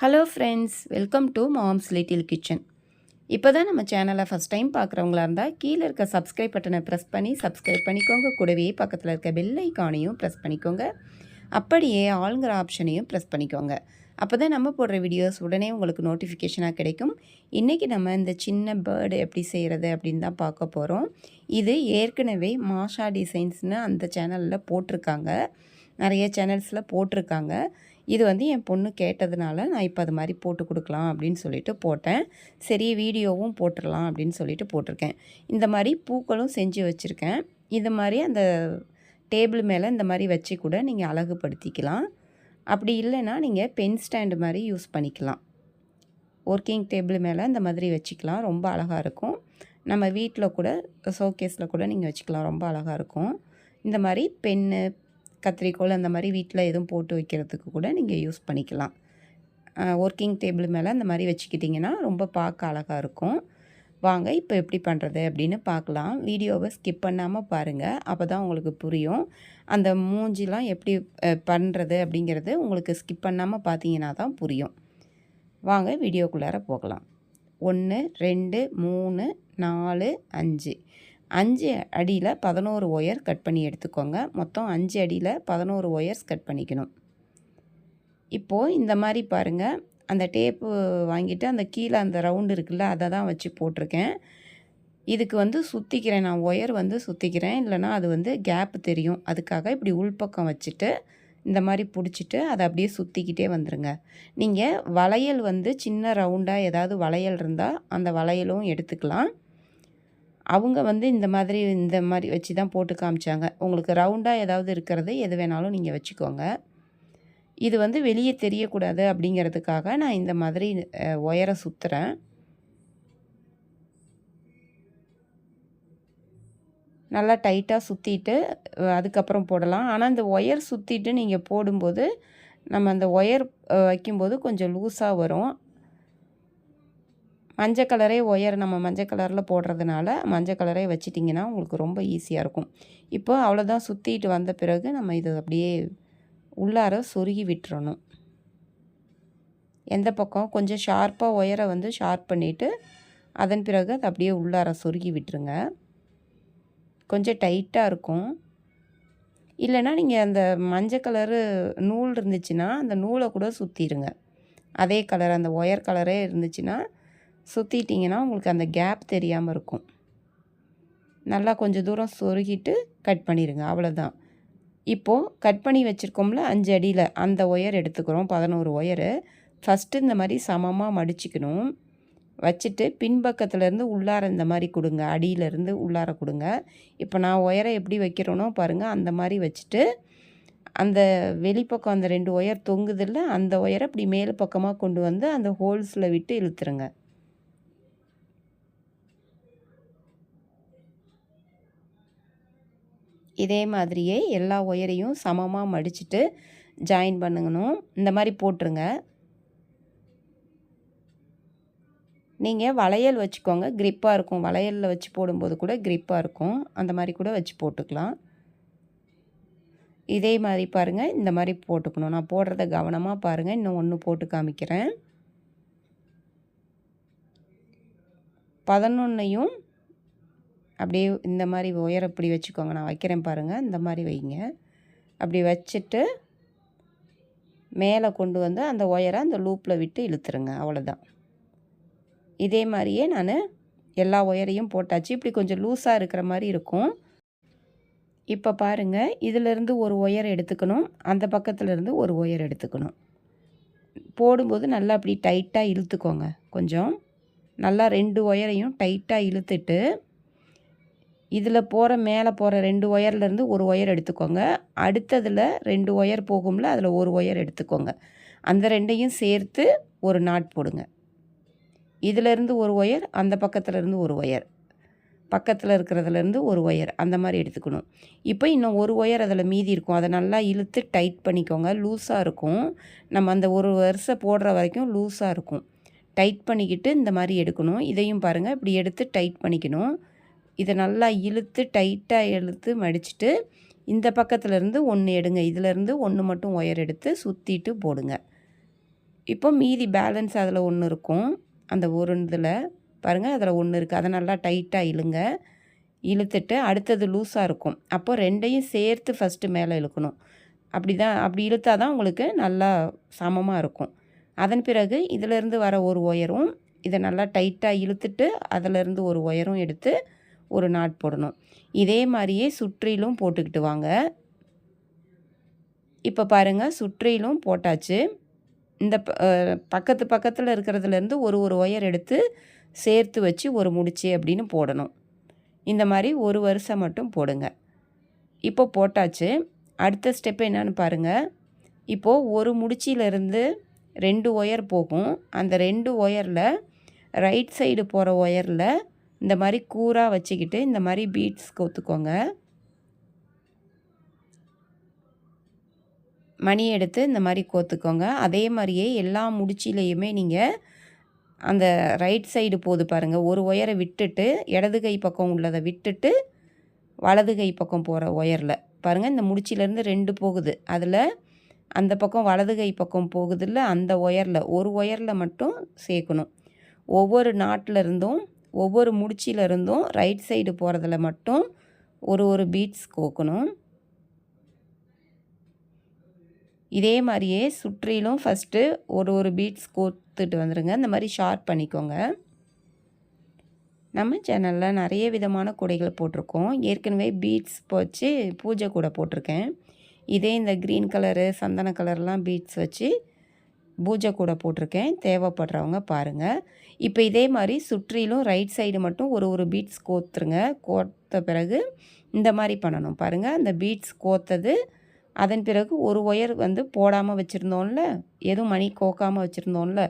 Hello friends, welcome to moms little kitchen. இப்போ தான் நம்ம சேனலை ஃபஸ்ட் டைம் பார்க்குறவங்களா இருந்தால் கீழே இருக்க சப்ஸ்கிரைப் பட்டனை ப்ரெஸ் பண்ணி சப்ஸ்கிரைப் பண்ணிக்கோங்க. கூடவே பக்கத்தில் இருக்க பெல் ஐக்கானையும் ப்ரெஸ் பண்ணிக்கோங்க. அப்படியே ஆளுங்கிற ஆப்ஷனையும் ப்ரெஸ் பண்ணிக்கோங்க. அப்போ தான் நம்ம போடுற வீடியோஸ் உடனே உங்களுக்கு நோட்டிஃபிகேஷனாக கிடைக்கும். இன்றைக்கி நம்ம இந்த சின்ன பேர்டு எப்படி செய்கிறது அப்படின்னு தான் பார்க்க போகிறோம். இது ஏற்கனவே மாஷா டிசைன்ஸ்னு அந்த சேனலில் போட்டிருக்காங்க, நிறைய சேனல்ஸில் போட்டிருக்காங்க. இது வந்து என் பொண்ணு கேட்டதுனால நான் இப்போ அது மாதிரி போட்டு கொடுக்கலாம் அப்படின்னு சொல்லிட்டு போட்டேன். சரி, வீடியோவும் போட்டுடலாம் அப்படின்னு சொல்லிட்டு போட்டிருக்கேன். இந்த மாதிரி பூக்களும் செஞ்சு வச்சுருக்கேன். இது மாதிரி அந்த டேபிள் மேலே இந்த மாதிரி வச்சு கூட நீங்கள் அழகுபடுத்திக்கலாம். அப்படி இல்லைன்னா நீங்கள் பென் ஸ்டாண்டு மாதிரி யூஸ் பண்ணிக்கலாம். ஒர்க்கிங் டேபிள் மேலே இந்த மாதிரி வச்சுக்கலாம், ரொம்ப அழகாக இருக்கும். நம்ம வீட்டில் கூட ஷோகேஸில் கூட நீங்கள் வச்சுக்கலாம், ரொம்ப அழகாக இருக்கும். இந்த மாதிரி பென்னு, கத்திரிக்கோல் அந்த மாதிரி வீட்டில் எதுவும் போட்டு வைக்கிறதுக்கு கூட நீங்கள் யூஸ் பண்ணிக்கலாம். ஒர்க்கிங் டேபிள் மேலே அந்த மாதிரி வச்சுக்கிட்டிங்கன்னா ரொம்ப பார்க்க அழகாக இருக்கும். வாங்க இப்போ எப்படி பண்ணுறது அப்படின்னு பார்க்கலாம். வீடியோவை ஸ்கிப் பண்ணாமல் பாருங்கள், அப்போ தான் உங்களுக்கு புரியும். அந்த மூஞ்சிலாம் எப்படி பண்ணுறது அப்படிங்கிறது உங்களுக்கு ஸ்கிப் பண்ணாமல் பார்த்தீங்கன்னா தான் புரியும். வாங்க வீடியோக்குள்ளார போகலாம். 1 2 3 4 5 5 அடியில் 11 ஒயர் கட் பண்ணி எடுத்துக்கோங்க. மொத்தம் 5 அடியில் 11 ஒயர்ஸ் கட் பண்ணிக்கணும். இப்போது இந்த மாதிரி பாருங்கள், அந்த டேப்பு வாங்கிட்டு அந்த கீழே அந்த ரவுண்டு இருக்குல்ல, அதை தான் வச்சு போட்டிருக்கேன். இதுக்கு வந்து சுற்றிக்கிறேன், நான் ஒயர் வந்து சுற்றிக்கிறேன், இல்லைனா அது வந்து கேப்பு தெரியும். அதுக்காக இப்படி உள்பக்கம் வச்சுட்டு இந்த மாதிரி பிடிச்சிட்டு அதை அப்படியே சுற்றிக்கிட்டே வந்துடுங்க. நீங்கள் வளையல் வந்து சின்ன ரவுண்டாக ஏதாவது வளையல் இருந்தால் அந்த வளையலும் எடுத்துக்கலாம். அவங்க வந்து இந்த மாதிரி வச்சு தான் போட்டு காமிச்சாங்க. உங்களுக்கு ரவுண்டாக ஏதாவது இருக்கிறது எது வேணாலும் நீங்கள் வச்சுக்கோங்க. இது வந்து வெளியே தெரியக்கூடாது அப்படிங்கிறதுக்காக நான் இந்த மாதிரி ஒயரை சுற்றுறேன். நல்லா டைட்டாக சுற்றிட்டு அதுக்கப்புறம் போடலாம். ஆனால் இந்த ஒயர் சுற்றிட்டு நீங்கள் போடும்போது நம்ம அந்த ஒயர் வைக்கும்போது கொஞ்சம் லூஸாக வரும். மஞ்சள் கலரே ஒயர் நம்ம மஞ்சள் கலரில் போடுறதுனால மஞ்சள் கலரே வச்சிட்டிங்கன்னா உங்களுக்கு ரொம்ப ஈஸியாக இருக்கும். இப்போ அவ்வளோதான், சுற்றிட்டு வந்த பிறகு நம்ம இதை அப்படியே உள்ளார சொருகி விட்டுறணும். எந்த பக்கம் கொஞ்சம் ஷார்ப்பாக ஒயரை வந்து ஷார்ப் பண்ணிவிட்டு அதன் பிறகு அதை அப்படியே உள்ளார சொருகி விட்டுருங்க. கொஞ்சம் டைட்டாக இருக்கும். இல்லைன்னா நீங்கள் அந்த மஞ்சள் கலரு நூல் இருந்துச்சுன்னா அந்த நூலை கூட சுற்றிடுங்க. அதே கலர் அந்த ஒயர் கலரே இருந்துச்சுன்னா சுற்றிட்டிங்கன்னா உங்களுக்கு அந்த கேப் தெரியாமல் இருக்கும். நல்லா கொஞ்சம் தூரம் சொருகிட்டு கட் பண்ணிடுங்க, அவ்வளோதான். இப்போது கட் பண்ணி வச்சுருக்கோம்ல 5 அடியில், அந்த ஒயர் எடுத்துக்கிறோம், 11 ஒயரு. ஃபஸ்ட்டு இந்த மாதிரி சமமாக மடிச்சுக்கணும். வச்சுட்டு பின்பக்கத்துலேருந்து உள்ளார இந்த மாதிரி கொடுங்க, அடியிலேருந்து உள்ளார கொடுங்க. இப்போ நான் ஒயரை எப்படி வைக்கிறேனோ பாருங்கள், அந்த மாதிரி வச்சுட்டு அந்த வெளிப்பக்கம் அந்த 2 ஒயர் தொங்குதில்ல, அந்த ஒயரை இப்படி மேல் பக்கமாக கொண்டு வந்து அந்த ஹோல்ஸில் விட்டு இழுத்துருங்க. இதே மாதிரியே எல்லா ஒயரையும் சமமாக மடிச்சுட்டு ஜாயின் பண்ணுங்கணும். இந்த மாதிரி போட்டுருங்க. நீங்கள் வளையல் வச்சுக்கோங்க, க்ரிப்பாக இருக்கும். வளையலில் வச்சு போடும்போது கூட க்ரிப்பாக இருக்கும், அந்த மாதிரி கூட வச்சு போட்டுக்கலாம். இதே மாதிரி பாருங்கள், இந்த மாதிரி போட்டுக்கணும். நான் போடுறத கவனமாக பாருங்கள். இன்னும் ஒன்று போட்டு காமிக்கிறேன். 11ஐயும் அப்படியே இந்த மாதிரி ஒயரை இப்படி வச்சுக்கோங்க. நான் வைக்கிறேன் பாருங்கள், இந்த மாதிரி வைங்க. அப்படி வச்சுட்டு மேலே கொண்டு வந்து அந்த ஒயரை அந்த லூப்பில் விட்டு இழுத்துருங்க, அவ்வளோதான். இதே மாதிரியே நான் எல்லா ஒயரையும் போட்டாச்சு. இப்படி கொஞ்சம் லூஸாக இருக்கிற மாதிரி இருக்கும். இப்போ பாருங்கள், இதிலேருந்து ஒரு ஒயர் எடுத்துக்கணும், அந்த பக்கத்துலேருந்து ஒரு ஒயர் எடுத்துக்கணும். போடும்போது நல்லா அப்படி டைட்டாக இழுத்துக்கோங்க. கொஞ்சம் நல்லா 2 ஒயரையும் டைட்டாக இழுத்துட்டு இதில் மேலே போகிற 2 ஒயர்லேருந்து ஒரு ஒயர் எடுத்துக்கோங்க. அடுத்ததில் 2 ஒயர் போகும்ல, அதில் ஒரு ஒயர் எடுத்துக்கோங்க. அந்த 2ஐயும் சேர்த்து ஒரு நாட் போடுங்க. இதிலேருந்து ஒரு ஒயர், அந்த பக்கத்துலேருந்து ஒரு ஒயர், பக்கத்தில் இருக்கிறதுலேருந்து ஒரு ஒயர், அந்த மாதிரி எடுத்துக்கணும். இப்போ இன்னும் ஒரு ஒயர் அதில் மீதி இருக்கும், அதை நல்லா இழுத்து டைட் பண்ணிக்கோங்க. லூஸாக இருக்கும், நம்ம அந்த ஒரு வருஷம் போடுற வரைக்கும் லூஸாக இருக்கும். டைட் பண்ணிக்கிட்டு இந்த மாதிரி எடுக்கணும். இதையும் பாருங்கள், இப்படி எடுத்து டைட் பண்ணிக்கணும். இதை நல்லா இழுத்து டைட்டாக இழுத்து மடிச்சுட்டு இந்த பக்கத்துலேருந்து ஒன்று எடுங்க. இதிலேருந்து ஒன்று மட்டும் ஒயர் எடுத்து சுற்றிட்டு போடுங்க. இப்போ மீதி பேலன்ஸ் அதில் ஒன்று இருக்கும். அந்த ஒரு இதில் பாருங்கள், அதில் ஒன்று இருக்குது. அதை நல்லா டைட்டாக இழுங்க. இழுத்துட்டு அடுத்தது லூஸாக இருக்கும். அப்போ 2யும் சேர்த்து ஃபஸ்ட்டு மேலே இழுக்கணும். அப்படி இழுத்தா தான் உங்களுக்கு நல்லா சமமாக இருக்கும். அதன் பிறகு இதிலேருந்து வர ஒரு ஒயரும் இதை நல்லா டைட்டாக இழுத்துட்டு அதிலேருந்து ஒரு ஒயரும் எடுத்து ஒரு நாட் போடணும். இதே மாதிரியே சுற்றிலும் போட்டுக்கிட்டு வாங்க. இப்போ பாருங்கள், சுற்றிலும் போட்டாச்சு. இந்த பக்கத்தில் இருக்கிறதுலேருந்து ஒரு ஒயர் எடுத்து சேர்த்து வச்சு ஒரு முடிச்சு அப்படின்னு போடணும். இந்த மாதிரி ஒரு வரிசை மட்டும் போடுங்க. இப்போ போட்டாச்சு. அடுத்த ஸ்டெப் என்னன்னு பாருங்கள். இப்போது ஒரு முடிச்சியிலேருந்து 2 ஒயர் போகும். அந்த 2 ஒயரில் ரைட் சைடு போகிற ஒயரில் இந்த மாதிரி கூராக வச்சுக்கிட்டு இந்த மாதிரி பீட்ஸ் கோத்துக்கோங்க. மணி எடுத்து இந்த மாதிரி கோத்துக்கோங்க. அதே மாதிரியே எல்லா முடிச்சிலையுமே நீங்கள் அந்த ரைட் சைடு போகுது பாருங்கள், ஒரு ஒயரை விட்டுட்டு இடது கை பக்கம் உள்ளதை விட்டுட்டு வலது கை பக்கம் போகிற ஒயரில் பாருங்கள், இந்த முடிச்சிலேருந்து 2 போகுது. அதில் அந்த பக்கம் வலது கை பக்கம் போகுதில்ல, அந்த ஒயரில் ஒரு ஒயரில் மட்டும் சேர்க்கணும். ஒவ்வொரு நாட்டில் இருந்தும் ஒவ்வொரு முடிச்சிலேருந்தும் ரைட் சைடு போகிறதுல மட்டும் ஒரு பீட்ஸ் கோக்கணும். இதே மாதிரியே சுற்றிலும் ஃபஸ்ட்டு ஒரு பீட்ஸ் கோத்துட்டு வந்துடுங்க. இந்த மாதிரி ஷார்ப் பண்ணிக்கோங்க. நம்ம சேனலில் நிறைய விதமான கூடைகள் போட்டிருக்கோம். ஏற்கனவே பீட்ஸ் வச்சு பூஜை கூட போட்டிருக்கேன். இதே இந்த க்ரீன் கலரு சந்தன கலர்லாம் பீட்ஸ் வச்சு பூஜை கூட போட்டிருக்கேன். தேவைப்படுறவங்க பாருங்கள். இப்போ இதே மாதிரி சுற்றிலும் ரைட் சைடு மட்டும் ஒரு பீட்ஸ் கோத்துருங்க. கோத்த பிறகு இந்த மாதிரி பண்ணணும் பாருங்கள். அந்த பீட்ஸ் கோத்தது அதன் பிறகு ஒரு ஒயர் போடாமல் வச்சுருந்தோம்ல, எதுவும் மணி கோக்காமல் வச்சுருந்தோம்ல,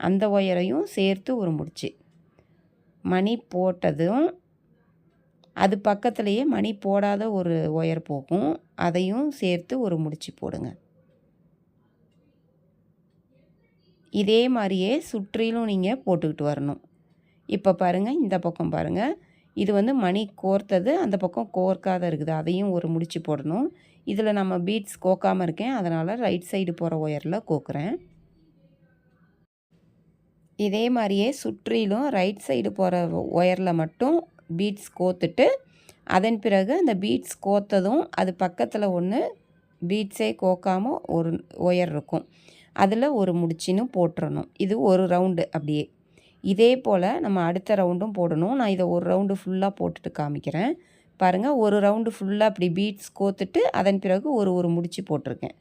அந்த ஒயரையும் சேர்த்து ஒரு முடிச்சு. மணி போட்டதும் அது பக்கத்துலேயே மணி போடாத ஒரு ஒயர் போகும். அதையும் சேர்த்து ஒரு முடிச்சு போடுங்க. இதே மாதிரியே சுற்றிலும் நீங்கள் போட்டுக்கிட்டு வரணும். இப்போ பாருங்கள், இந்த பக்கம் பாருங்கள், இது மணி கோர்த்தது அந்த பக்கம் கோர்க்காத இருக்குது. அதையும் ஒரு முடிச்சு போடணும். இதில் நம்ம பீட்ஸ் கோக்காமல் இருக்கேன், அதனால் ரைட் சைடு போகிற ஒயரில் கோக்குறேன். இதே மாதிரியே சுற்றிலும் ரைட் சைடு போகிற ஒயரில் மட்டும் பீட்ஸ் கோத்துட்டு அதன் பிறகு அந்த பீட்ஸ் கோத்ததும் அது பக்கத்தில் ஒன்று பீட்ஸே கோக்காமல் ஒரு ஒயர் இருக்கும், அதில் ஒரு முடிச்சின்னு போட்டுறணும். இது ஒரு ரவுண்டு. அப்படியே இதே போல் நம்ம அடுத்த ரவுண்டும் போடணும். நான் இதை ஒரு ரவுண்டு ஃபுல்லாக போட்டுட்டு காமிக்கிறேன் பாருங்கள். ஒரு ரவுண்டு ஃபுல்லாக அப்படி பீட்ஸ் கோத்துட்டு அதன் பிறகு ஒரு முடிச்சு போட்டிருக்கேன்.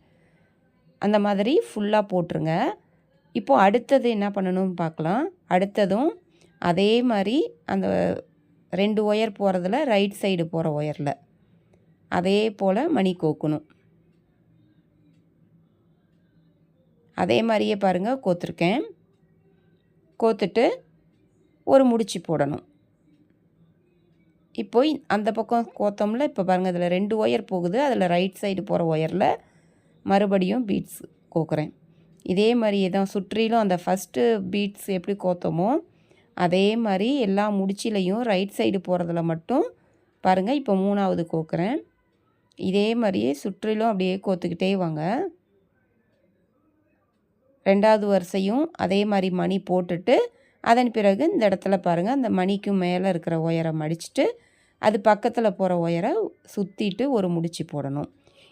அந்த மாதிரி ஃபுல்லாக போட்டுருங்க. இப்போது அடுத்தது என்ன பண்ணணும்னு பார்க்கலாம். அடுத்ததும் அதே மாதிரி அந்த 2 ஒயர் போகிறதுல ரைட் சைடு போகிற ஒயரில் அதே போல் மணி கோக்கணும். அதே மாதிரியே பாருங்கள், கோத்துருக்கேன். கோத்துட்டு ஒரு முடிச்சு போடணும். இப்போ அந்த பக்கம் கோத்தோம்ல, இப்போ பாருங்கள், அதில் 2 ஒயர் போகுது. அதில் ரைட் சைடு போகிற ஒயரில் மறுபடியும் பீட்ஸ் கோக்குறேன். இதே மாதிரியே தான் சுற்றிலும் அந்த ஃபஸ்ட்டு பீட்ஸ் எப்படி கோத்தோமோ அதே மாதிரி எல்லா முடிச்சிலையும் ரைட் சைடு போகிறதுல மட்டும் பாருங்கள், இப்போ 3வது கோக்குறேன். இதே மாதிரியே சுற்றிலும் அப்படியே கோத்துக்கிட்டே வாங்க. 2வது வரிசையும் அதே மாதிரி மணி போட்டுட்டு அதன் பிறகு இந்த இடத்துல பாருங்கள், அந்த மணிக்கும் மேலே இருக்கிற ஒயரை மடிச்சுட்டு அது பக்கத்தில் போகிற ஒயரை சுற்றிட்டு ஒரு முடிச்சு போடணும்.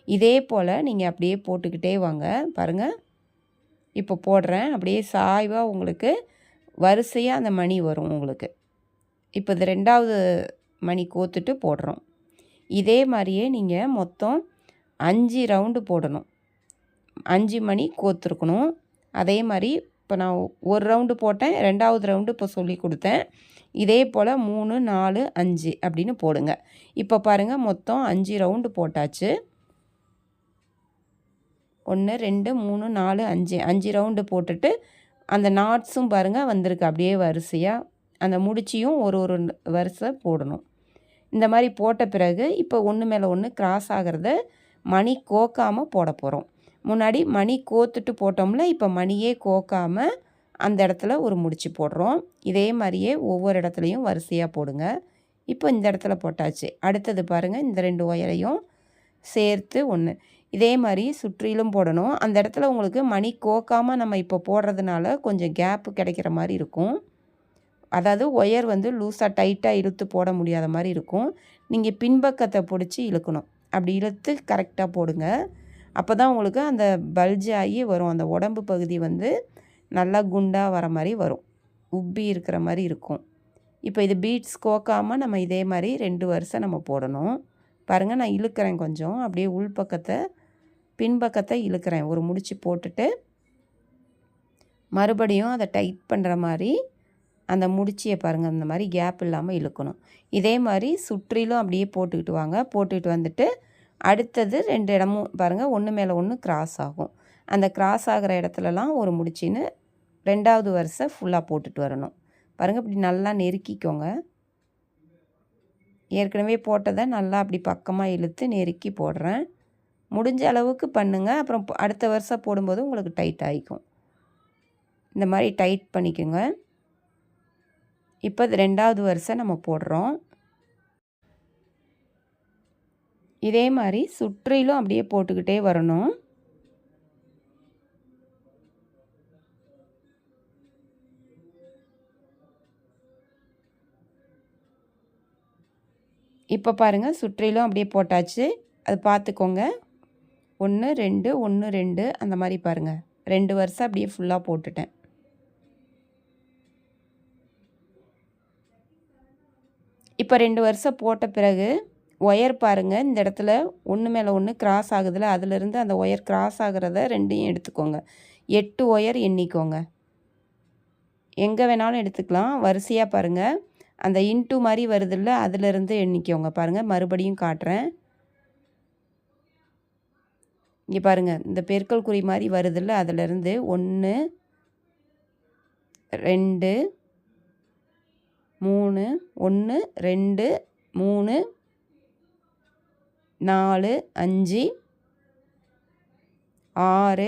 இதே போல் நீங்கள் அப்படியே போட்டுக்கிட்டே வாங்க. பாருங்கள், இப்போ போடுறேன். அப்படியே சாய்வாக உங்களுக்கு வரிசையாக அந்த மணி வரும் உங்களுக்கு. இப்போ இது 2வது மணி கோத்துட்டு போடுறோம். இதே மாதிரியே நீங்கள் மொத்தம் 5 ரவுண்டு போடணும். 5 மணி கோத்துருக்கணும். அதே மாதிரி இப்போ நான் ஒரு ரவுண்டு போட்டேன், 2வது ரவுண்டு இப்போ சொல்லி கொடுத்தேன். இதே போல் 3, 4, 5 அப்படின்னு போடுங்க. இப்போ பாருங்கள், மொத்தம் 5 ரவுண்டு போட்டாச்சு. 1, 2, 3, 4, 5 ரவுண்டு போட்டுட்டு அந்த நாட்ஸும் பாருங்கள் வந்திருக்கு. அப்படியே வரிசையாக அந்த முடிச்சியும் ஒரு வரிசை போடணும். இந்த மாதிரி போட்ட பிறகு இப்போ ஒன்று மேலே ஒன்று கிராஸ் ஆகிறத மணி கோக்காமல் போட போகிறோம். முன்னாடி மணி கோத்துட்டு போட்டோம்ல, இப்போ மணியே கோக்காமல் அந்த இடத்துல ஒரு முடிச்சு போடுறோம். இதே மாதிரியே ஒவ்வொரு இடத்துலையும் வரிசையாக போடுங்க. இப்போ இந்த இடத்துல போட்டாச்சு. அடுத்தது பாருங்கள், இந்த 2 ஒயரையும் சேர்த்து ஒன்று. இதே மாதிரி சுற்றிலும் போடணும். அந்த இடத்துல உங்களுக்கு மணி கோக்காமல் நம்ம இப்போ போடுறதுனால கொஞ்சம் கேப்பு கிடைக்கிற மாதிரி இருக்கும். அதாவது ஒயர் வந்து லூஸாக டைட்டாக இழுத்து போட முடியாத மாதிரி இருக்கும். நீங்கள் பின்பக்கத்தை பிடிச்சி இழுக்கணும். அப்படி இழுத்து கரெக்டாக போடுங்க. அப்போ தான் உங்களுக்கு அந்த பல்ஜ் ஆகி வரும். அந்த உடம்பு பகுதி வந்து நல்லா குண்டாக வர மாதிரி வரும். உப்பி இருக்கிற மாதிரி இருக்கும். இப்போ இது பீட்ஸ் கோக்காமல் நம்ம இதே மாதிரி 2 வரிசை நம்ம போடணும். பாருங்கள், நான் இழுக்கிறேன் கொஞ்சம். அப்படியே உள்பக்கத்தை பின்பக்கத்தை இழுக்கிறேன். ஒரு முடிச்சு போட்டுட்டு மறுபடியும் அதை டைட் பண்ணுற மாதிரி அந்த முடிச்சியை பாருங்கள், அந்த மாதிரி கேப் இல்லாமல் இழுக்கணும். இதே மாதிரி சுற்றிலும் அப்படியே போட்டுக்கிட்டு வாங்க. போட்டுக்கிட்டு வந்துட்டு அடுத்தது 2 இடமும் பாருங்கள், ஒன்று மேலே ஒன்று கிராஸ் ஆகும். அந்த கிராஸ் ஆகிற இடத்துலலாம் ஒரு முடிச்சின்னு 2வது வரிசை ஃபுல்லாக போட்டுட்டு வரணும். பாருங்கள், இப்படி நல்லா நெருக்கிக்கோங்க. ஏற்கனவே போட்டதை நல்லா அப்படி பக்கமாக இழுத்து நெருக்கி போடுறேன். முடிஞ்ச அளவுக்கு பண்ணுங்கள். அப்புறம் அடுத்த வருஷம் போடும்போது உங்களுக்கு டைட் ஆகிக்கும். இந்த மாதிரி டைட் பண்ணிக்கோங்க. இப்போ 2வது வரிசை நம்ம போடுறோம். இதே மாதிரி சுற்றிலும் அப்படியே போட்டுக்கிட்டே வரணும். இப்போ பாருங்கள், சுற்றிலும் அப்படியே போட்டாச்சு. அது பார்த்துக்கோங்க. 1 2 1 2 அந்த மாதிரி பாருங்கள். 2 வரிசை அப்படியே ஃபுல்லாக போட்டுட்டேன். இப்போ 2 வரிசை போட்ட பிறகு ஒயர் பாருங்கள், இந்த இடத்துல ஒன்று மேலே ஒன்று கிராஸ் ஆகுதுல, அதிலிருந்து அந்த ஒயர் கிராஸ் ஆகிறத 2யும் எடுத்துக்கோங்க. 8 ஒயர் எண்ணிக்கோங்க. எங்கே வேணாலும் எடுத்துக்கலாம். வரிசையாக பாருங்கள், அந்த இன்ட்டு மாதிரி வருதுல்ல, அதிலிருந்து எண்ணிக்கோங்க. பாருங்கள், மறுபடியும் காட்டுறேன். இங்கே பாருங்கள், இந்த பெருக்கல் குறி மாதிரி வருதுல்ல, அதிலிருந்து 1 2 3 1 2 3 4 5 6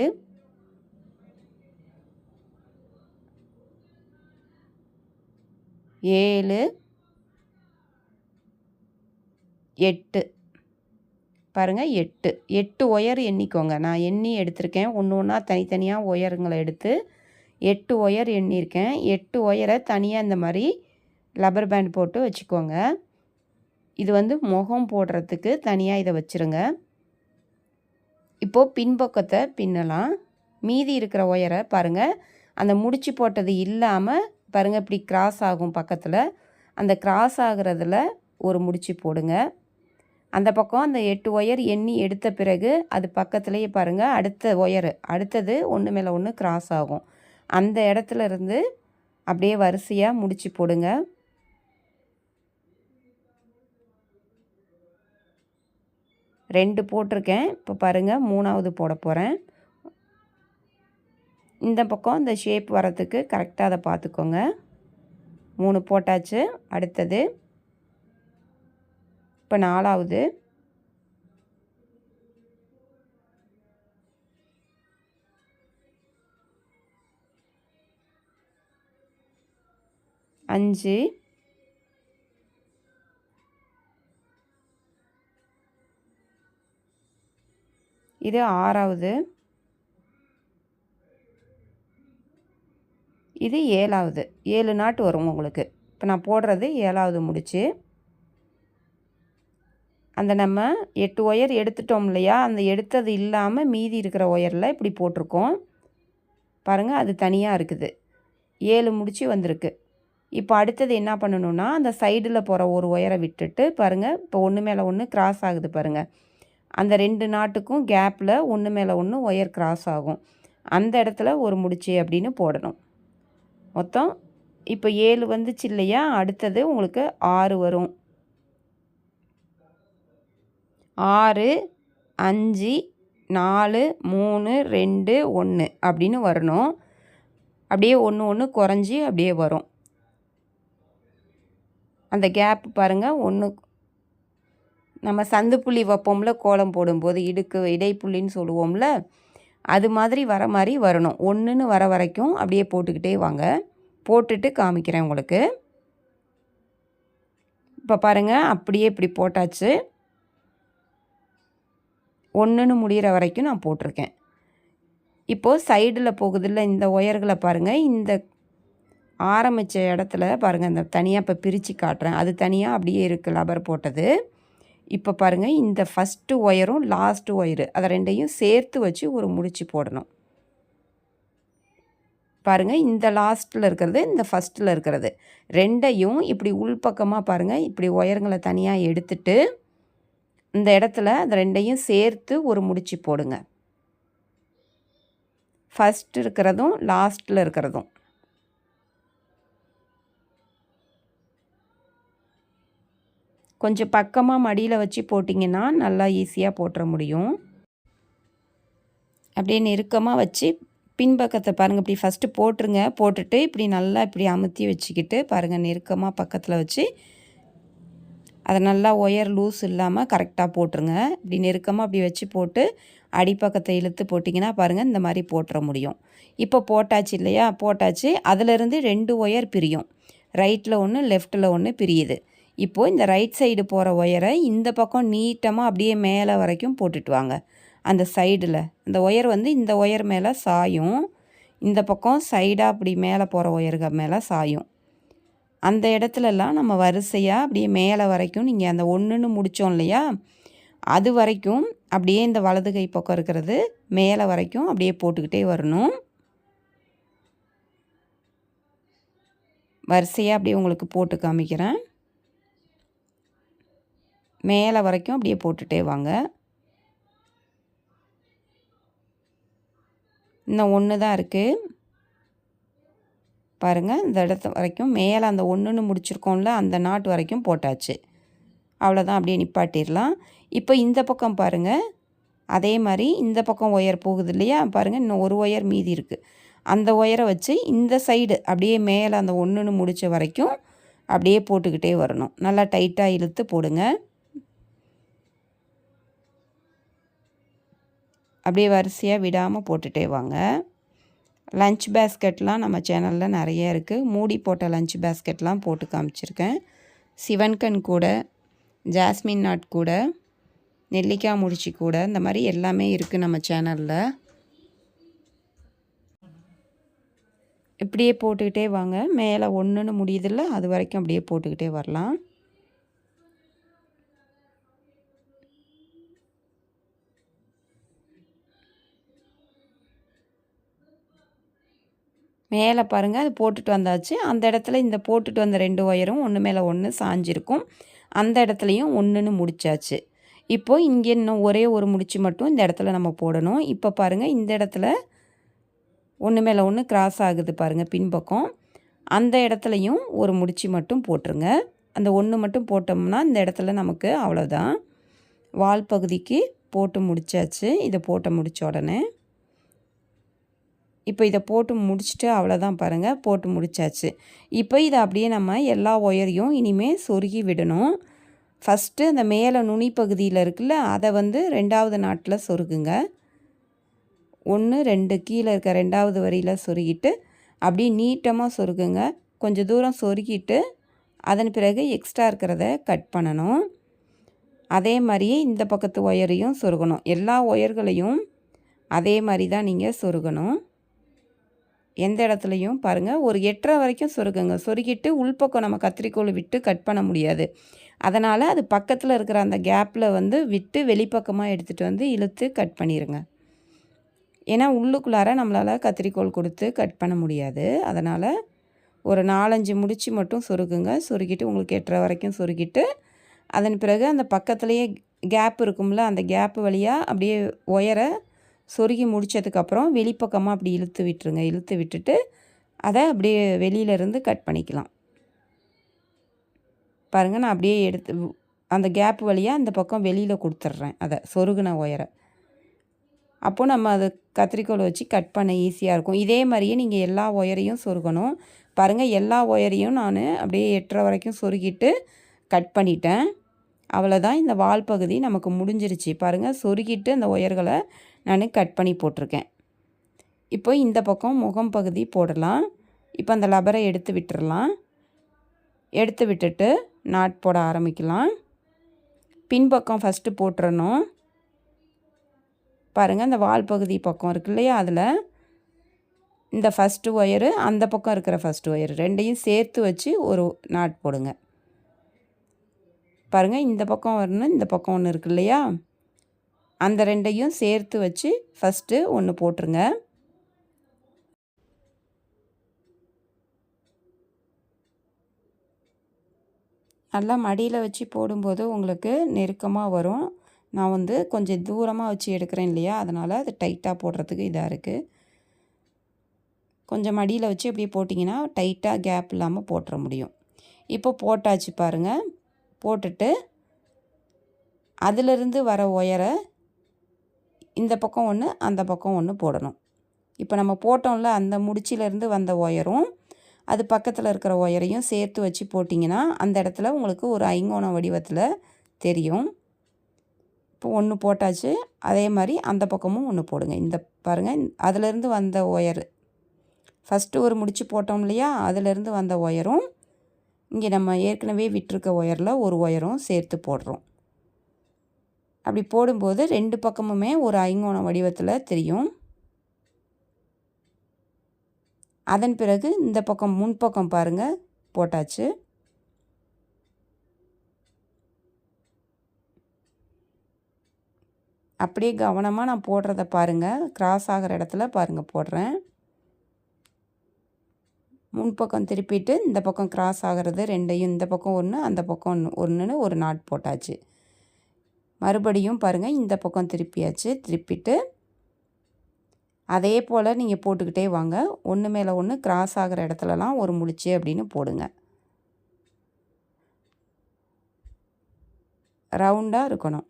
7 8 பாருங்கள், 8 ஒயர் எண்ணிக்கோங்க. நான் எண்ணி எடுத்திருக்கேன். ஒன்று ஒன்றா தனித்தனியாக ஒயருங்களை எடுத்து 8 ஒயர் எண்ணியிருக்கேன். 8 ஒயரை தனியாக இந்த மாதிரி ரப்பர் பேண்ட் போட்டு வச்சுக்கோங்க. இது வந்து முகம் போடுறதுக்கு தனியாக இதை வச்சுருங்க. இப்போது பின்பக்கத்தை பின்னலாம். மீதி இருக்கிற ஒயரை பாருங்கள், அந்த முடிச்சு போட்டது இல்லாமல் பாருங்கள், இப்படி கிராஸ் ஆகும் பக்கத்தில். அந்த கிராஸ் ஆகிறதுல ஒரு முடிச்சு போடுங்க. அந்த பக்கம் அந்த 8 ஒயர் எண்ணி எடுத்த பிறகு அது பக்கத்துலேயே பாருங்கள், அடுத்த ஒயரு அடுத்தது ஒன்று மேலே ஒன்று கிராஸ் ஆகும். அந்த இடத்துல இருந்து அப்படியே வரிசையாக முடிச்சு போடுங்க. ரெண்டு போட்டிருக்கேன். இப்போ பாருங்கள், 3வது போட போகிறேன். இந்த பக்கம் இந்த ஷேப் வரத்துக்கு கரெக்டாக அதை பார்த்துக்கோங்க. 3 போட்டாச்சு. அடுத்தது இப்போ 4வது, அஞ்சு, இது 6வது, இது 7வது. 7 நாட்டு வரும் உங்களுக்கு. இப்போ நான் போடுறது 7வது முடிச்சு. அந்த நம்ம 8 ஒயர் எடுத்துட்டோம் இல்லையா, அந்த எடுத்தது இல்லாமல் மீதி இருக்கிற ஒயரில் இப்படி போட்டிருக்கோம் பாருங்கள், அது தனியாக இருக்குது. 7 முடிச்சு வந்திருக்கு. இப்போ அடுத்தது என்ன பண்ணணும்னா, அந்த சைடில் போகிற ஒரு ஒயரை விட்டுட்டு பாருங்கள், இப்போ ஒன்று மேலே ஒன்று கிராஸ் ஆகுது பாருங்கள். அந்த 2 நாட்டுக்கும் கேப்பில் ஒன்று மேலே ஒன்று ஒயர் கிராஸ் ஆகும். அந்த இடத்துல ஒரு முடிச்சு அப்படின்னு போடணும். மொத்தம் இப்போ 7 வந்துச்சு இல்லையா, அடுத்தது உங்களுக்கு 6 வரும். 6 5 4 3 2 1 அப்படின்னு வரணும். அப்படியே ஒன்று ஒன்று குறைஞ்சி அப்படியே வரும். அந்த கேப் பாருங்கள், ஒன்று நம்ம சந்து புள்ளி வைப்போம்ல, கோலம் போடும்போது இடைப்புள்ளின்னு சொல்லுவோம்ல, அது மாதிரி வர மாதிரி வரணும். 1ன்னு வர வரைக்கும் அப்படியே போட்டுக்கிட்டே வாங்க. போட்டுட்டு காமிக்கிறேன் உங்களுக்கு. இப்போ பாருங்கள், அப்படியே இப்படி போட்டாச்சு. 1ன்னு முடிகிற வரைக்கும் நான் போட்டிருக்கேன். இப்போது சைடில் போகுதில்ல இந்த ஒயர்களை பாருங்கள், இந்த ஆரம்பித்த இடத்துல பாருங்கள், இந்த தனியாக இப்போ பிரித்து காட்டுறேன். அது தனியாக அப்படியே இருக்குது லப்பர் போட்டது. இப்போ பாருங்கள், இந்த ஃபஸ்ட்டு ஒயரும் லாஸ்ட்டு ஒயரு அதை ரெண்டையும் சேர்த்து வச்சு ஒரு முடிச்சு போடணும். பாருங்கள், இந்த லாஸ்ட்டில் இருக்கிறது, இந்த ஃபஸ்ட்டில் இருக்கிறது ரெண்டையும் இப்படி உள்பக்கமாக பாருங்கள், இப்படி ஒயருங்களை தனியாக எடுத்துட்டு இந்த இடத்துல அந்த ரெண்டையும் சேர்த்து ஒரு முடிச்சு போடுங்க. ஃபஸ்ட் இருக்கிறதும் லாஸ்ட்டில் இருக்கிறதும். கொஞ்சம் பக்கமாக மடியில் வச்சு போட்டிங்கன்னா நல்லா ஈஸியாக போட்டுற முடியும். அப்படியே நெருக்கமாக வச்சு பின்பக்கத்தை பாருங்கள், இப்படி ஃபஸ்ட்டு போட்டுருங்க. போட்டுட்டு இப்படி நல்லா இப்படி அமுத்தி வச்சுக்கிட்டு பாருங்கள், நெருக்கமாக பக்கத்தில் வச்சு அதை நல்லா ஒயர் லூஸ் இல்லாமல் கரெக்டாக போட்டுருங்க. இப்படி நெருக்கமாக அப்படி வச்சு போட்டு அடிப்பக்கத்தை இழுத்து போட்டிங்கன்னா பாருங்கள், இந்த மாதிரி போட்டுற முடியும். இப்போ போட்டாச்சு இல்லையா, போட்டாச்சு. அதிலிருந்து 2 ஒயர் பிரியும். ரைட்டில் ஒன்று, லெஃப்ட்டில் ஒன்று பிரியுது. இப்போது இந்த ரைட் சைடு போகிற ஒயரை இந்த பக்கம் நீட்டமாக அப்படியே மேலே வரைக்கும் போட்டுட்டு வாங்க. அந்த சைடில் இந்த ஒயர் வந்து இந்த ஒயர் மேலே சாயும், இந்த பக்கம் சைடாக அப்படி மேலே போகிற ஒயர்கள் மேலே சாயும். அந்த இடத்துலலாம் நம்ம வரிசையாக அப்படியே மேலே வரைக்கும் நீங்கள் அந்த 1ன்னு முடித்தோம் இல்லையா, அது வரைக்கும் அப்படியே இந்த வலது கை பக்கம் இருக்கிறது மேலே வரைக்கும் அப்படியே போட்டுக்கிட்டே வரணும். வரிசையாக அப்படியே உங்களுக்கு போட்டு காமிக்கிறேன். மேலே வரைக்கும் அப்படியே போட்டுகிட்டே வாங்க. இன்னும் 1 தான் இருக்குது பாருங்கள். இந்த இடத்து வரைக்கும் மேலே அந்த 1ன்னு முடிச்சிருக்கோம்ல, அந்த நாட் வரைக்கும் போட்டாச்சு. அவ்வளோதான், அப்படியே நிப்பாட்டிடலாம். இப்போ இந்த பக்கம் பாருங்கள், அதே மாதிரி இந்த பக்கம் ஒயர் போகுது இல்லையா, பாருங்கள் இன்னும் ஒரு ஒயர் மீதி இருக்குது. அந்த ஒயரை வச்சு இந்த சைடு அப்படியே மேலே அந்த 1ன்னு முடித்த வரைக்கும் அப்படியே போட்டுக்கிட்டே வரணும். நல்லா டைட்டாக இழுத்து போடுங்க. அப்படியே வரிசையாக விடாமல் போட்டுகிட்டே வாங்க. லஞ்ச் பேஸ்கெட்லாம் நம்ம சேனலில் நிறைய இருக்குது. மூடி போட்ட லஞ்ச் பேஸ்கெட்லாம் போட்டு காமிச்சிருக்கேன். சிவன்கண் கூட, ஜாஸ்மின் நாட் கூட, நெல்லிக்காய் முடிச்சு கூட, இந்த மாதிரி எல்லாமே இருக்குது நம்ம சேனலில். இப்படியே போட்டுக்கிட்டே வாங்க. மேலே 1ன்னு முடியுதில்ல, அது வரைக்கும் அப்படியே போட்டுக்கிட்டே வரலாம். மேலே பாருங்கள், அது போட்டுட்டு வந்தாச்சு. அந்த இடத்துல இந்த போட்டுட்டு வந்த 2 ஒயரும் ஒன்று மேலே ஒன்று சாஞ்சிருக்கும். அந்த இடத்துலையும் 1ன்னு முடிச்சாச்சு. இப்போது இங்கே இன்னும் ஒரே ஒரு முடிச்சு மட்டும் இந்த இடத்துல நம்ம போடணும். இப்போ பாருங்கள், இந்த இடத்துல ஒன்று மேலே ஒன்று கிராஸ் ஆகுது பாருங்கள் பின்பக்கம். அந்த இடத்துலையும் ஒரு முடிச்சு மட்டும் போட்டுருங்க. அந்த 1 மட்டும் போட்டோம்னா இந்த இடத்துல நமக்கு அவ்வளோதான். வால் பகுதிக்கு போட்டு முடிச்சாச்சு. இதை போட்டு முடித்த உடனே இப்போ இதை போட்டு முடிச்சுட்டு அவ்வளோதான் பாருங்கள், போட்டு முடிச்சாச்சு. இப்போ இதை அப்படியே நம்ம எல்லா ஒயரையும் இனிமேல் சொருகி விடணும். ஃபஸ்ட்டு அந்த மேலே நுனி பகுதியில் இருக்குல்ல, அதை வந்து 2வது நாட்டில் சொருகுங்க. 1 2 கீழே இருக்க 2வது வரியில் சொருகிட்டு அப்படியே நீட்டமாக சொருகுங்க. கொஞ்சம் தூரம் சொருகிட்டு அதன் பிறகு எக்ஸ்ட்ரா இருக்கிறத கட் பண்ணணும். அதே மாதிரியே இந்த பக்கத்து ஒயரையும் சொருகணும். எல்லா ஒயர்களையும் அதே மாதிரி தான் நீங்கள் சொருகணும். எந்த இடத்துலையும் பாருங்கள், ஒரு 8.5 வரைக்கும் சொருகுங்க. சொருகிட்டு உள்பக்கம் நம்ம கத்திரிக்கோள் விட்டு கட் பண்ண முடியாது. அதனால் அது பக்கத்தில் இருக்கிற அந்த கேப்பில் வந்து விட்டு வெளிப்பக்கமாக எடுத்துகிட்டு வந்து இழுத்து கட் பண்ணிடுங்க. ஏன்னா உள்ளுக்குள்ளார நம்மளால் கத்திரிக்கோள் கொடுத்து கட் பண்ண முடியாது. அதனால் ஒரு 4-5 முடிச்சு மட்டும் சொருகுங்க. சொருகிட்டு உங்களுக்கு 8.5 வரைக்கும் சொருகிட்டு அதன் பிறகு அந்த பக்கத்துலேயே கேப் இருக்கும்ல, அந்த கேப் வழியாக அப்படியே ஒயரை சொருகி முடித்ததுக்கப்புறம் வெளிப்பக்கமாக அப்படி இழுத்து விட்டுருங்க. இழுத்து விட்டுட்டு அதை அப்படியே வெளியிலேருந்து கட் பண்ணிக்கலாம். பாருங்கள், நான் அப்படியே எடுத்து அந்த கேப் வழியாக அந்த பக்கம் வெளியில் கொடுத்துட்றேன் அதை சொருகுன ஒயரை. அப்போது நம்ம அதை கத்திரிக்கோள் வச்சு கட் பண்ண ஈஸியாக இருக்கும். இதே மாதிரியே நீங்கள் எல்லா ஒயரையும் சொருகணும். பாருங்கள், எல்லா ஒயரையும் நான் அப்படியே 8.5 வரைக்கும் சொருகிட்டு கட் பண்ணிட்டேன். அவ்வளோதான், இந்த வால் பகுதி நமக்கு முடிஞ்சிருச்சு. பாருங்கள், சொருகிட்டு அந்த ஒயர்களை நான் கட் பண்ணி போட்டிருக்கேன். இப்போ இந்த பக்கம் முகம் பகுதி போடலாம். இப்போ அந்த லப்பரை எடுத்து விட்டுறலாம். எடுத்து விட்டுட்டு நாட் போட ஆரம்பிக்கலாம். பின்பக்கம் ஃபஸ்ட்டு போட்டுறணும். பாருங்கள் இந்த வால் பகுதி பக்கம் இருக்கு இல்லையா, அதில் இந்த ஃபஸ்ட்டு ஒயரு அந்த பக்கம் இருக்கிற ஃபஸ்ட்டு ஒயரு ரெண்டையும் சேர்த்து வச்சு ஒரு நாட் போடுங்க. பாருங்கள் இந்த பக்கம் வரணும், இந்த பக்கம் ஒன்று இருக்கு இல்லையா, அந்த ரெண்டையும் சேர்த்து வச்சு ஃபஸ்ட்டு ஒன்று போட்டுருங்க. நல்லா மடியில் வச்சு போடும்போது உங்களுக்கு நெருக்கமாக வரும். நான் வந்து கொஞ்சம் தூரமாக வச்சு எடுக்கிறேன் இல்லையா, அதனால் அது டைட்டாக போடுறதுக்கு இதாக இருக்குது. கொஞ்சம் மடியில் வச்சு அப்படியே போட்டிங்கன்னா டைட்டாக கேப் இல்லாமல் போட்டுற முடியும். இப்போ போட்டாச்சு பாருங்கள். போட்டுட்டு அதிலிருந்து வர ஒயரை இந்த பக்கம் ஒன்று அந்த பக்கம் ஒன்று போடணும். இப்போ நம்ம போட்டோம்ல அந்த முடிச்சிலேருந்து வந்த ஒயரும் அது பக்கத்தில் இருக்கிற ஒயரையும் சேர்த்து வச்சு போட்டிங்கன்னா அந்த இடத்துல உங்களுக்கு ஒரு ஐங்கோண வடிவத்தில் தெரியும். இப்போ ஒன்று போட்டாச்சு. அதே மாதிரி அந்த பக்கமும் ஒன்று போடுங்க. இந்த பாருங்கள், அதிலேருந்து வந்த ஒயரு ஃபஸ்ட்டு ஒரு முடிச்சு போட்டோம் இல்லையா, அதிலேருந்து வந்த ஒயரும் இங்கே நம்ம ஏற்கனவே விட்டிருக்க ஒயரில் ஒரு ஒயரும் சேர்த்து போடுறோம். அப்படி போடும்போது ரெண்டு பக்கமுமே ஒரு ஐங்கோண வடிவத்தில் தெரியும். அதன் பிறகு இந்த பக்கம் முன்பக்கம் பாருங்கள் போட்டாச்சு. அப்படியே கவனமாக நான் போடுறத பாருங்கள். கிராஸ் ஆகிற இடத்துல பாருங்கள் போடுறேன். முன்பக்கம் திருப்பிட்டு இந்த பக்கம் கிராஸ் ஆகிறது ரெண்டையும் இந்த பக்கம் ஒன்று அந்த பக்கம் ஒன்றுன்னு ஒரு நாட் போட்டாச்சு. மறுபடியும் பாருங்கள் இந்த பக்கம் திருப்பியாச்சு. திருப்பிட்டு அதே போல் நீங்கள் போட்டுக்கிட்டே வாங்க. ஒன்று மேலே ஒன்று கிராஸ் ஆகிற இடத்துலலாம் ஒரு முடிச்சு அப்படின்னு போடுங்க. ரவுண்டாக இருக்கணும்.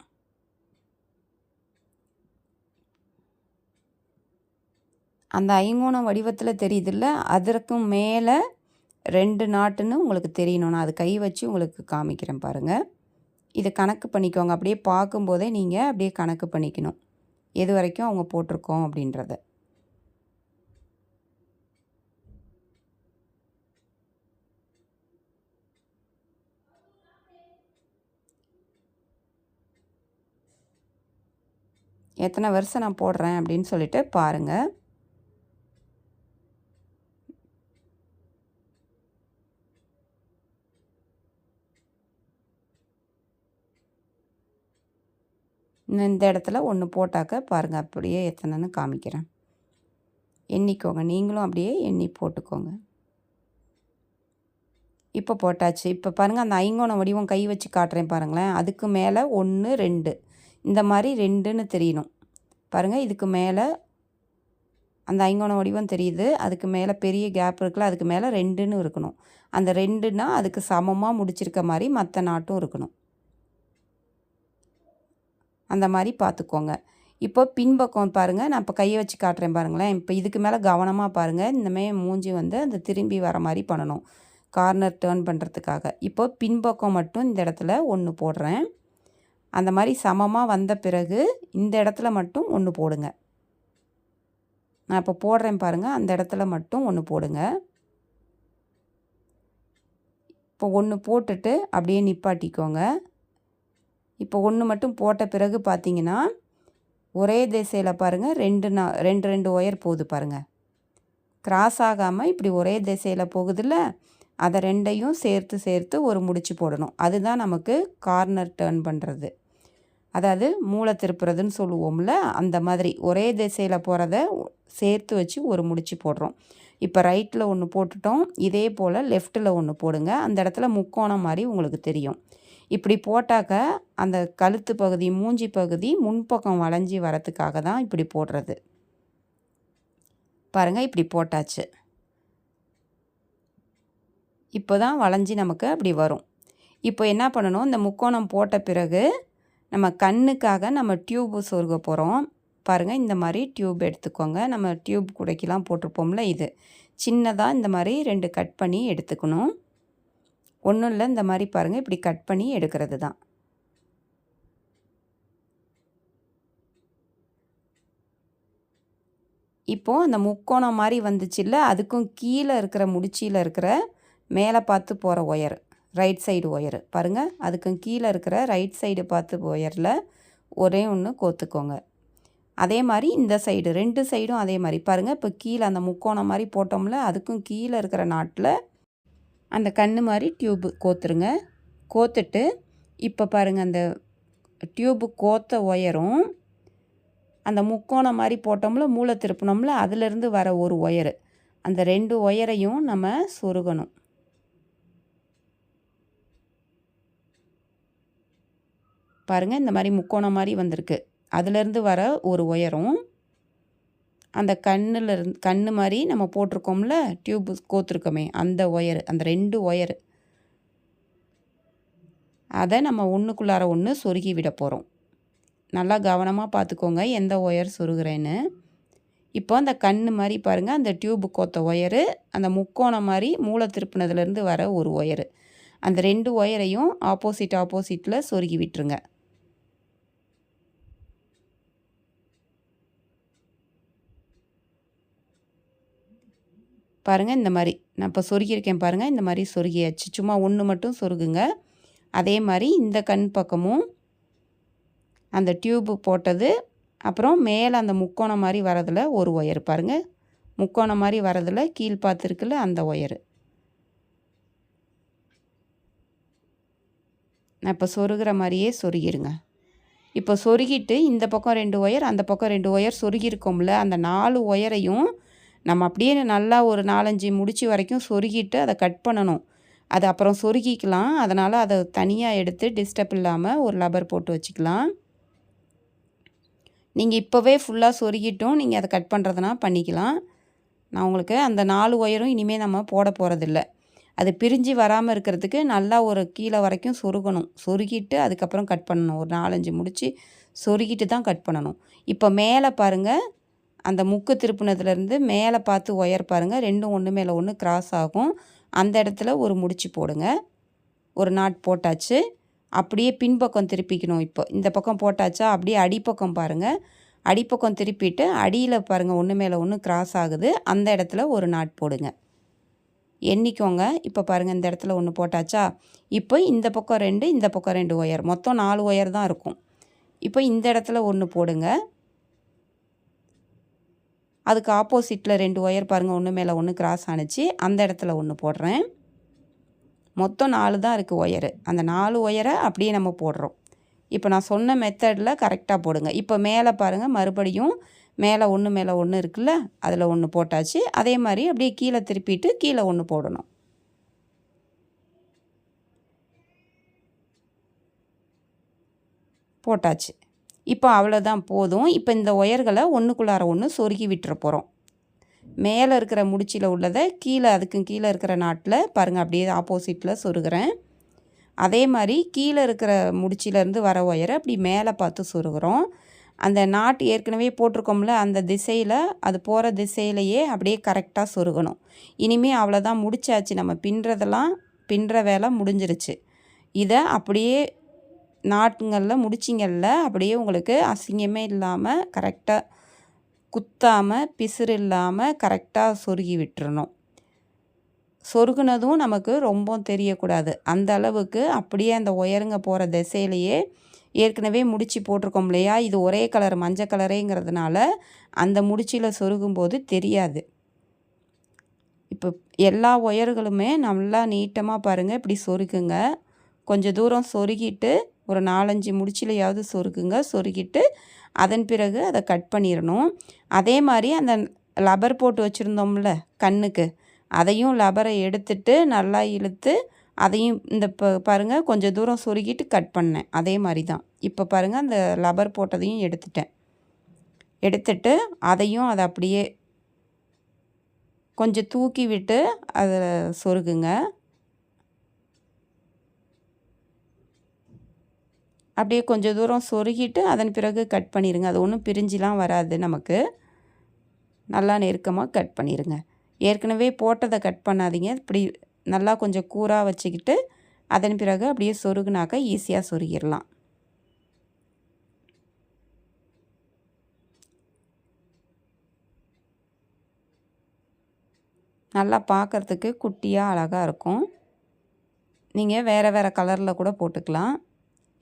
அந்த ஐங்கோண வடிவத்தில் தெரியுதில்ல, அதற்கும் மேலே 2 நாட்டுன்னு உங்களுக்கு தெரியணும். நான் அது கை வச்சு உங்களுக்கு காமிக்கிறேன் பாருங்கள். இதை கணக்கு பண்ணிக்கோங்க. அப்படியே பார்க்கும்போதே நீங்கள் அப்படியே கணக்கு பண்ணிக்கணும் எது வரைக்கும் அவங்க போட்டிருக்கோம் அப்படின்றத. எத்தனை வருஷம் நான் போடுறேன் அப்படின்னு சொல்லிட்டு பாருங்கள். இந்த இடத்துல ஒன்று போட்டாக்க பாருங்கள் அப்படியே எத்தனைன்னு காமிக்கிறேன். எண்ணிக்கோங்க, நீங்களும் அப்படியே எண்ணி போட்டுக்கோங்க. இப்போ போட்டாச்சு. இப்போ பாருங்கள் அந்த ஐங்கோண வடிவம் கை வச்சு காட்டுறேன் பாருங்களேன். அதுக்கு மேலே 1 2 இந்த மாதிரி 2ன்னு தெரியணும். பாருங்கள் இதுக்கு மேலே அந்த ஐங்கோண வடிவம் தெரியுது. அதுக்கு மேலே பெரிய கேப் இருக்குல்ல, அதுக்கு மேலே 2ன்னு இருக்கணும். அந்த 2ன்னா அதுக்கு சமமாக முடிச்சிருக்க மாதிரி மற்ற நாட்டும் இருக்கணும். அந்த மாதிரி பார்த்துக்கோங்க. இப்போ பின்பக்கம் பாருங்கள், நான் இப்போ கையை வச்சு காட்டுறேன் பாருங்களேன். இப்போ இதுக்கு மேலே கவனமாக பாருங்கள். இந்தமாதிரி மூஞ்சி வந்து அந்த திரும்பி வர மாதிரி பண்ணணும், கார்னர் டேர்ன் பண்ணுறதுக்காக. இப்போ பின்பக்கம் மட்டும் இந்த இடத்துல ஒன்று போடுறேன். அந்த மாதிரி சமமாக வந்த பிறகு இந்த இடத்துல மட்டும் ஒன்று போடுங்க. நான் இப்போ போடுறேன் பாருங்கள், அந்த இடத்துல மட்டும் ஒன்று போடுங்க. இப்போ ஒன்று போட்டுட்டு அப்படியே நிப்பாட்டிக்கோங்க. இப்போ ஒன்று மட்டும் போட்ட பிறகு பார்த்தீங்கன்னா ஒரே திசையில் பாருங்கள் 2 ஒயர் போகுது பாருங்கள். கிராஸ் ஆகாமல் இப்படி ஒரே திசையில் போகுதுல்ல, அதை ரெண்டையும் சேர்த்து ஒரு முடிச்சு போடணும். அதுதான் நமக்கு கார்னர் டேர்ன் பண்ணுறது, அதாவது மூளை திருப்புறதுன்னு சொல்லுவோம்ல, அந்த மாதிரி ஒரே திசையில் போகிறத சேர்த்து வச்சு ஒரு முடிச்சு போடுறோம். இப்போ ரைட்டில் ஒன்று போட்டுட்டோம். இதே போல் லெஃப்ட்டில் ஒன்று போடுங்க. அந்த இடத்துல முக்கோணம் மாதிரி உங்களுக்கு தெரியும். இப்படி போட்டாக்க அந்த கழுத்து பகுதி மூஞ்சி பகுதி முன்பக்கம் வளைஞ்சி வரத்துக்காக தான் இப்படி போடுறது. பாருங்கள் இப்படி போட்டாச்சு. இப்போ தான் வளைஞ்சி நமக்கு அப்படி வரும். இப்போ என்ன பண்ணணும், இந்த முக்கோணம் போட்ட பிறகு நம்ம கண்ணுக்காக நம்ம டியூப்பு சொருக போகிறோம். பாருங்கள் இந்த மாதிரி டியூப் எடுத்துக்கோங்க. நம்ம டியூப் குடைக்கெலாம் போட்டிருப்போம்ல, இது சின்னதாக இந்த மாதிரி 2 கட் பண்ணி எடுத்துக்கணும். ஒன்றும் இல்லை, இந்த மாதிரி பாருங்கள் இப்படி கட் பண்ணி எடுக்கிறது தான். இப்போது அந்த முக்கோணம் மாதிரி வந்துச்சுல்ல, அதுக்கும் கீழே இருக்கிற முடிச்சியில் இருக்கிற மேலே பார்த்து போகிற ஒயர், ரைட் சைடு ஒயரு பாருங்கள், அதுக்கும் கீழே இருக்கிற ரைட் சைடு பார்த்து ஒயரில் ஒரே ஒன்று கோத்துக்கோங்க. அதே மாதிரி இந்த சைடு 2 சைடும் அதே மாதிரி பாருங்கள். இப்போ கீழே அந்த முக்கோணம் மாதிரி போட்டோம்ல, அதுக்கும் கீழே இருக்கிற நாட்டில் அந்த கண்ணு மாதிரி டியூப்பு கோத்துருங்க. கோத்துட்டு இப்போ பாருங்கள், அந்த டியூப்பு கோத்த ஒயரும் அந்த முக்கோணம் மாதிரி போட்டோம்ல, மூளை திருப்பினோம்ல, அதுலேருந்து வர ஒரு ஒயரு, அந்த 2 ஒயரையும் நம்ம சொருகணும். பாருங்கள், இந்த மாதிரி முக்கோணம் மாதிரி வந்திருக்கு. அதுலேருந்து வர ஒரு ஒயரும் அந்த கண்ணு மாதிரி நம்ம போட்டிருக்கோம்ல, டியூப்பு கோத்துருக்கோமே அந்த ஒயரு, அந்த 2 ஒயரு, அதை நம்ம ஒன்றுக்குள்ளார ஒன்று சொருகி விட போகிறோம். நல்லா கவனமாக பார்த்துக்கோங்க எந்த ஒயர் சொருகிறேன்னு. இப்போ அந்த கண்ணு மாதிரி பாருங்கள், அந்த டியூப்பு கோத்த ஒயரு, அந்த முக்கோணம் மாதிரி மூளை திருப்பினதுலேருந்து வர ஒரு ஒயரு, அந்த 2 ஒயரையும் ஆப்போசிட்டில் சொருகி விட்டுருங்க. பாருங்கள், இந்த மாதிரி நான் இப்போ சொருகியிருக்கேன் பாருங்கள். இந்த மாதிரி சொருகியாச்சு. சும்மா ஒன்று மட்டும் சொருகுங்க. அதே மாதிரி இந்த கண் பக்கமும் அந்த டியூப்பு போட்டது, அப்புறம் மேலே அந்த முக்கோணம் மாதிரி வரதில் ஒரு ஒயர் பாருங்கள். முக்கோணம் மாதிரி வரதில் கீழ் பார்த்துருக்குல்ல அந்த ஒயரு. நான் இப்போ சொருகிற மாதிரியே சொருகிருங்க. இப்போ சொருகிட்டு இந்த பக்கம் 2 ஒயர், அந்த பக்கம் 2 ஒயர் சொருகியிருக்கோம்ல, அந்த 4 ஒயரையும் நம்ம அப்படியே நல்லா ஒரு 4-5 முடிச்சு வரைக்கும் சொருகிட்டு அதை கட் பண்ணணும். அது அப்புறம் சொருகிக்கலாம். அதனால் அதை தனியாக எடுத்து டிஸ்டர்ப் இல்லாமல் ஒரு லப்பர் போட்டு வச்சுக்கலாம். நீங்கள் இப்போவே ஃபுல்லாக சொருகிட்டும் நீங்கள் அதை கட் பண்ணுறதுனா பண்ணிக்கலாம். நான் உங்களுக்கு அந்த 4 ஒயரும் இனிமேல் நம்ம போட போகிறதில்ல. அது பிரிஞ்சு வராமல் இருக்கிறதுக்கு நல்லா ஒரு கீழே வரைக்கும் சொருகணும். சொருகிட்டு அதுக்கப்புறம் கட் பண்ணணும். ஒரு 4-5 முடிச்சு சொருகிட்டு தான் கட் பண்ணணும். இப்போ மேலே பாருங்கள், அந்த முக்கு திருப்பினதுலேருந்து மேலே பார்த்து ஒயர் பாருங்கள், 2ம் ஒன்று மேலே ஒன்று கிராஸ் ஆகும். அந்த இடத்துல ஒரு முடிச்சு போடுங்க. ஒரு நாட் போட்டாச்சு. அப்படியே பின்பக்கம் திருப்பிக்கணும். இப்போ இந்த பக்கம் போட்டாச்சா, அப்படியே அடிப்பக்கம் பாருங்கள், அடிப்பக்கம் திருப்பிட்டு அடியில் பாருங்கள் ஒன்று மேலே ஒன்று கிராஸ் ஆகுது, அந்த இடத்துல ஒரு நாட் போடுங்க. எண்ணிக்கோங்க. இப்போ பாருங்கள், இந்த இடத்துல ஒன்று போட்டாச்சா. இப்போ இந்த பக்கம் 2, இந்த பக்கம் 2 ஒயர், மொத்தம் 4 ஒயர் தான் இருக்கும். இப்போ இந்த இடத்துல ஒன்று போடுங்க. அதுக்கு ஆப்போசிட்டில் 2 ஒயர் பாருங்கள், ஒன்று மேலே ஒன்று கிராஸ் ஆணுச்சு, அந்த இடத்துல ஒன்று போடுறேன். மொத்தம் 4 தான் இருக்குது ஒயரு. அந்த 4 ஒயரை அப்படியே நம்ம போடுறோம். இப்போ நான் சொன்ன மெத்தடில் கரெக்டாக போடுங்க. இப்போ மேலே பாருங்கள், மறுபடியும் மேலே ஒன்று மேலே ஒன்று இருக்குல்ல, அதில் ஒன்று போட்டாச்சு. அதே மாதிரி அப்படியே கீழே திருப்பிட்டு கீழே ஒன்று போடணும். போட்டாச்சு. இப்போ அவ்வளோதான், போதும். இப்போ இந்த ஒயர்களை ஒன்றுக்குள்ளார ஒன்று சொருகி விட்டுற போகிறோம். மேலே இருக்கிற முடிச்சில் உள்ளதை கீழே, அதுக்கும் கீழே இருக்கிற நாட்டில் பாருங்கள் அப்படியே ஆப்போசிட்டில் சொருகிறேன். அதே மாதிரி கீழே இருக்கிற முடிச்சிலேருந்து வர ஒயரை அப்படி மேலே பார்த்து சொருகிறோம். அந்த நாட்டு ஏற்கனவே போட்டிருக்கோம்ல, அந்த திசையில், அது போகிற திசையிலையே அப்படியே கரெக்டாக சொருகணும். இனிமேல் அவ்வளோதான், முடிச்சாச்சு. நம்ம பின்னுற வேலை முடிஞ்சிருச்சு. இதை அப்படியே நாட்டுங்களில் முடிச்சிங்கள்ல அப்படியே உங்களுக்கு அசிங்கமே இல்லாமல் கரெக்டாக குத்தாமல் பிசுறு இல்லாமல் கரெக்டாக சொருகி விட்டுறணும். சொருகுனதும் நமக்கு ரொம்ப தெரியக்கூடாது. அந்த அளவுக்கு அப்படியே அந்த ஒயருங்க போகிற திசையிலையே ஏற்கனவே முடிச்சு போட்டிருக்கோம் இல்லையா, இது ஒரே கலர் மஞ்சள் கலரேங்கிறதுனால அந்த முடிச்சில் சொருகும்போது தெரியாது. இப்போ எல்லா ஒயர்களுமே நல்லா நீட்டமாக பாருங்கள் இப்படி சொருகுங்க. கொஞ்சம் தூரம் சொருகிட்டு ஒரு 4-5 முடிச்சிலையாவது சொருகுங்க. சொருகிட்டு அதன் பிறகு அதை கட் பண்ணிடணும். அதே மாதிரி அந்த லப்பர் போட்டு வச்சுருந்தோம்ல கண்ணுக்கு, அதையும் லப்பரை எடுத்துட்டு நல்லா இழுத்து அதையும் இந்த பாருங்கள் கொஞ்சம் தூரம் சொருகிட்டு கட் பண்ணேன். அதே மாதிரி தான். இப்போ பாருங்கள், அந்த லப்பர் போட்டதையும் எடுத்துட்டு அதையும் அதை அப்படியே கொஞ்சம் தூக்கி விட்டு அதை சொருகுங்க. அப்படியே கொஞ்சம் தூரம் சொருகிட்டு அதன் பிறகு கட் பண்ணிடுங்க. அது ஒன்றும் பிரிஞ்சிலாம் வராது, நமக்கு நல்லா நெருக்கமாக கட் பண்ணிடுங்க. ஏற்கனவே போட்டதை கட் பண்ணாதீங்க. இப்படி நல்லா கொஞ்சம் கூராக வச்சுக்கிட்டு அதன் பிறகு அப்படியே சொருகுனாக்கா ஈஸியாக சொருகிடலாம். நல்லா பார்க்குறதுக்கு குட்டியாக அழகாக இருக்கும். நீங்கள் வேறு வேறு கலரில் கூட போட்டுக்கலாம்.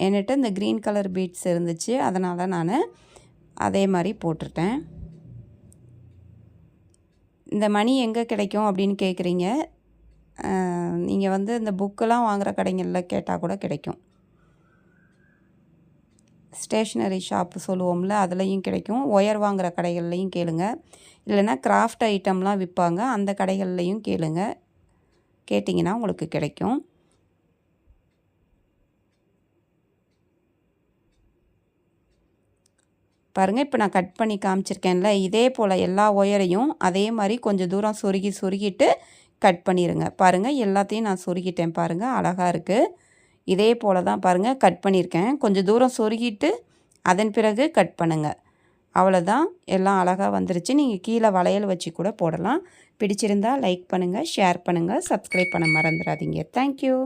என்கிட்ட இந்த க்ரீன் கலர் பீட்ஸ் இருந்துச்சு, அதனால் நான் அதே மாதிரி போட்டுட்டேன். இந்த மணி எங்கே கிடைக்கும் அப்படின்னு கேட்குறீங்க. நீங்கள் வந்து இந்த புக்கெல்லாம் வாங்குகிற கடைகளில் கேட்டால் கூட கிடைக்கும். ஸ்டேஷ்னரி ஷாப்பு சொல்லுவோம்ல, அதுலேயும் கிடைக்கும். ஒயர் வாங்குகிற கடைகள்லையும் கேளுங்க. இல்லைன்னா கிராஃப்ட் ஐட்டம்லாம் விற்பாங்க, அந்த கடைகள்லையும் கேளுங்க. கேட்டிங்கன்னா உங்களுக்கு கிடைக்கும். பாருங்கள், இப்போ நான் கட் பண்ணி காமிச்சிருக்கேன்ல, இதே போல் எல்லா ஒயரையும் அதே மாதிரி கொஞ்சம் தூரம் சொருகிட்டு கட் பண்ணிடுங்க. பாருங்கள், எல்லாத்தையும் நான் சொருகிட்டேன். பாருங்கள், அழகாக இருக்குது. இதே போல் தான் பாருங்கள் கட் பண்ணியிருக்கேன். கொஞ்சம் தூரம் சொருகிட்டு அதன் பிறகு கட் பண்ணுங்கள். அவ்வளோதான், எல்லாம் அழகாக வந்துருச்சு. நீங்கள் கீழே வளையல் வச்சு கூட போடலாம். பிடிச்சிருந்தால் லைக் பண்ணுங்கள், ஷேர் பண்ணுங்கள், சப்ஸ்கிரைப் பண்ண மறந்துடாதீங்க. தேங்க்யூ.